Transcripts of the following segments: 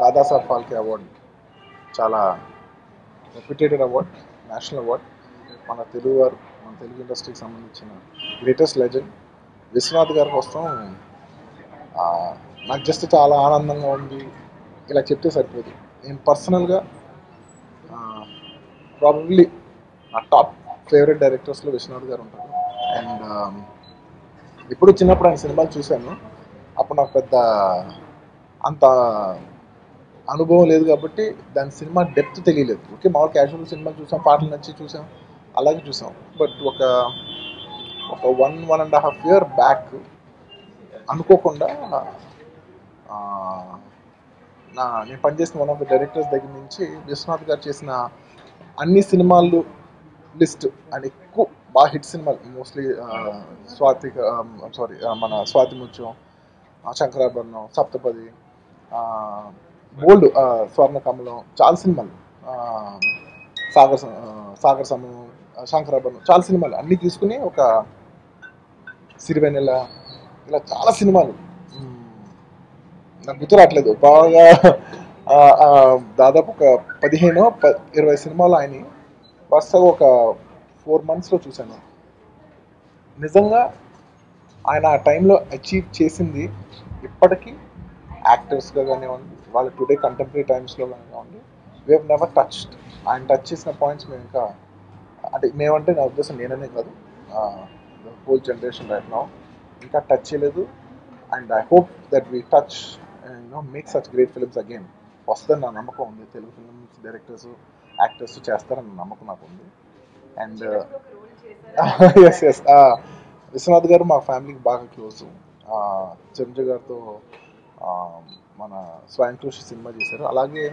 Dadasaheb Phalke award చాలా reputed award, national award. మన తెలుగు ఇండస్ట్రీకి సంబంధించిన గ్రేటెస్ట్ లెజెండ్ విశ్వనాథ్ గారి కోసం నాకు జస్ట్ చాలా ఆనందంగా ఉంది. ఇలా చెప్తే సరిపోదు. నేను పర్సనల్గా ప్రాబబ్లీ నా టాప్ ఫేవరెట్ డైరెక్టర్స్లో విశ్వనాథ్ గారు ఉంటారు. అండ్ ఇప్పుడు చిన్నప్పుడు ఆయన సినిమాలు చూశాను. అప్పుడు నాకు పెద్ద అంత అనుభవం లేదు కాబట్టి దాని సినిమా డెప్త్ తెలియలేదు. ఓకే, మామూలు క్యాజువల్ సినిమాలు చూసాం, పాటలు నచ్చి చూసాం, అలాగే చూసాం. బట్ ఒక 1.5 year బ్యాక్ అనుకోకుండా నేను పనిచేసిన వన్ ఆఫ్ ద డైరెక్టర్స్ దగ్గర నుంచి విశ్వనాథ్ గారు చేసిన అన్ని సినిమాలు లిస్ట్ అండ్ ఎక్కువ బాగా హిట్ సినిమాలు, మోస్ట్లీ మన స్వాతి ముత్యం, శంకరాభరణం, సప్తపది, బోల్డ్, స్వర్ణకమలం, చాలా సినిమాలు, సాగర సమయం, శంకరాభరణం, చాలా సినిమాలు అన్నీ తీసుకుని ఒక సిరివెన్నెల, ఇలా చాలా సినిమాలు నాకు గుర్తు రావట్లేదు బాగా, దాదాపు ఒక 15-20 సినిమాలు ఆయన వరుసగా ఒక 4 monthsలో చూశాను. నిజంగా ఆయన ఆ టైంలో అచీవ్ చేసింది ఇప్పటికీ యాక్టర్స్గా కానివ్వండి, వాళ్ళ టుడే కంటెంపరీ టైమ్స్లో కానివ్వండి, వీ హ్యావ్ నెవర్ టచ్డ్. ఆయన టచ్ చేసిన పాయింట్స్ మేము ఇంకా, అంటే మేమంటే నా ఉద్దేశం నేననే కాదు, హోల్ జనరేషన్ రైట్ నౌ ఇంకా టచ్ చేయలేదు. And I hope that we touch make such great films again. వస్తుందని నా నమ్మకం ఉంది. తెలుగు ఫిల్మ్స్ డైరెక్టర్స్, యాక్టర్స్ చేస్తారన్న నమ్మకం నాకు ఉంది. అండ్ ఎస్ విశ్వనాథ్ గారు మా ఫ్యామిలీకి బాగా క్లోజ్. చిరంజీవి గారితో మన స్వయం కృషి సినిమా చేశారు. అలాగే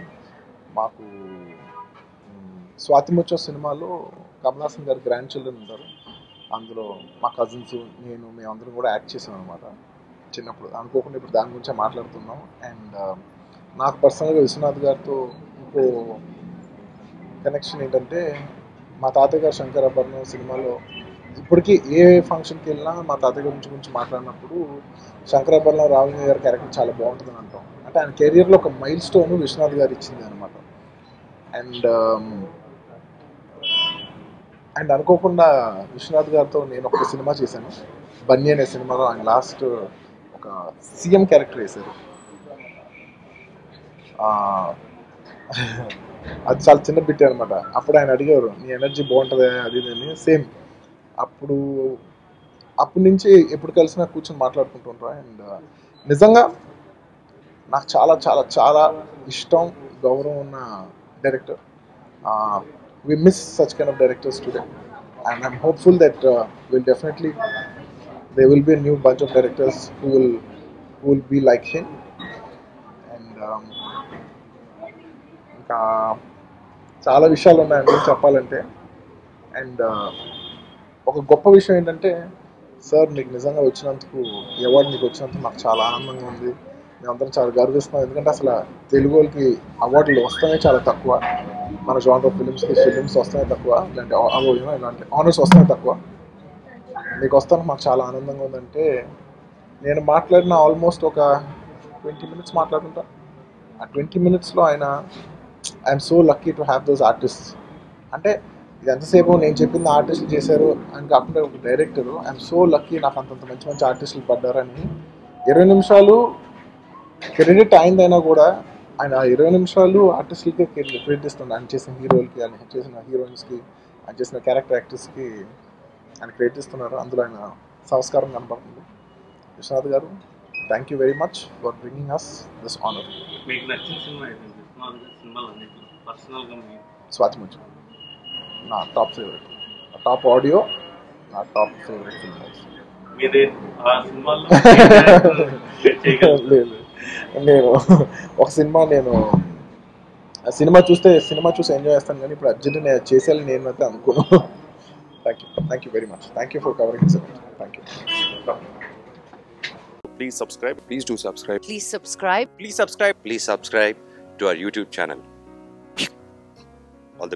మాకు స్వాతి ముత్యం సినిమాలో కమల్ హాసన్ గారు గ్రాండ్ చిల్డ్రన్ ఉంటారు. అందులో మా కజిన్స్, మేమందరం కూడా యాక్ట్ చేసాం అనమాట చిన్నప్పుడు. అనుకోకుండా ఇప్పుడు దాని గురించే మాట్లాడుతున్నాం. అండ్ నాకు పర్సనల్గా విశ్వనాథ్ గారితో ఇంకో కనెక్షన్ ఏంటంటే, మా తాతయ్య గారు శంకరాభరణం సినిమాలో ఇప్పటికీ ఏ ఫంక్షన్కి వెళ్ళినా మా తాతయ్య గురించి మాట్లాడినప్పుడు శంకరాభరణం రాఘవేంద్ర గారి క్యారెక్టర్ చాలా బాగుంటుందని అంటాం. అంటే ఆయన కెరియర్లో ఒక మైల్ స్టోన్ విశ్వనాథ్ గారు ఇచ్చింది అనమాట. అండ్ అనుకోకుండా విశ్వనాథ్ గారితో నేను ఒక సినిమా చేశాను, బన్నీ అనే సినిమాలో. ఆయన లాస్ట్ ఒక సీఎం క్యారెక్టర్ వేశారు. అది చాలా చిన్న బిట్ అనమాట. అప్పుడు ఆయన అడిగారు, నీ ఎనర్జీ బాగుంటుంది అది అని. సేమ్ అప్పటి నుంచి ఎప్పుడు కలిసినా కూర్చొని మాట్లాడుకుంటుంటాం. అండ్ నిజంగా నాకు చాలా చాలా చాలా ఇష్టం, గౌరవం ఉన్న director. we miss such kind of directors today, and I'm hopeful that there will be a new bunch of directors who will be like him. And ఇంకా చాలా విషయాలు ఉన్నాయండి చెప్పాలంటే. అండ్ ఒక గొప్ప విషయం ఏంటంటే, సార్ మీకు నిజంగా వచ్చినందుకు, ఈ అవార్డు మీకు వచ్చినందుకు నాకు చాలా ఆనందంగా ఉంది. మేమందరం చాలా గర్విస్తున్నాం. ఎందుకంటే అసలు తెలుగు వాళ్ళకి అవార్డులు వస్తానే చాలా తక్కువ, మన జానర్ ఫిలిమ్స్ వస్తానే తక్కువ, ఇలాంటి ఆనర్స్ వస్తానే తక్కువ. మీకు వస్తాను మాకు చాలా ఆనందంగా ఉందంటే, నేను మాట్లాడిన ఆల్మోస్ట్ ఒక 20 minutes మాట్లాడుకుంటా. ఆ 20 minutesలో ఆయన I'm so lucky to have those artists. అంటే ఇది ఎంతసేపు నేను చెప్పింది ఆర్టిస్టులు చేశారు అని కాకుండా ఒక డైరెక్టరు, ఐఎమ్ సో లక్కీ నాకు అంతంత మంచి మంచి ఆర్టిస్టులు పడ్డారని. 20 నిమిషాలు క్రెడిట్ అయిందైనా కూడా ఆయన 20 నిమిషాలు ఆర్టిస్టులకి క్రెడిట్ ఇస్తుంది. ఆయన చేసిన హీరోలకి, ఆయన చేసిన హీరోయిన్స్కి, ఆయన చేసిన క్యారెక్టర్ యాక్టర్స్కి ఆయన క్రెడిట్ ఇస్తున్నారు. అందులో ఆయన సంస్కారం కనబడుతుంది. Vishwanath garu, thank you very much for bringing us this honour. Swathi Muthyam నా టాప్ ఫేవరెట్, టాప్ ఆడియో, నా టాప్ ఫేవరెట్ ఫిల్మ్. లేదు, నేను ఒక సినిమా చూసి ఎంజాయ్ చేస్తాను, కానీ ఇప్పుడు అర్జెంట్ నేను చేసేయాలని నేను అయితే అనుకోను. Thank you very much. Thank you for covering this event. Thank you. Please subscribe. Please do subscribe. Please subscribe. Please subscribe. Please subscribe to our YouTube channel. All the best.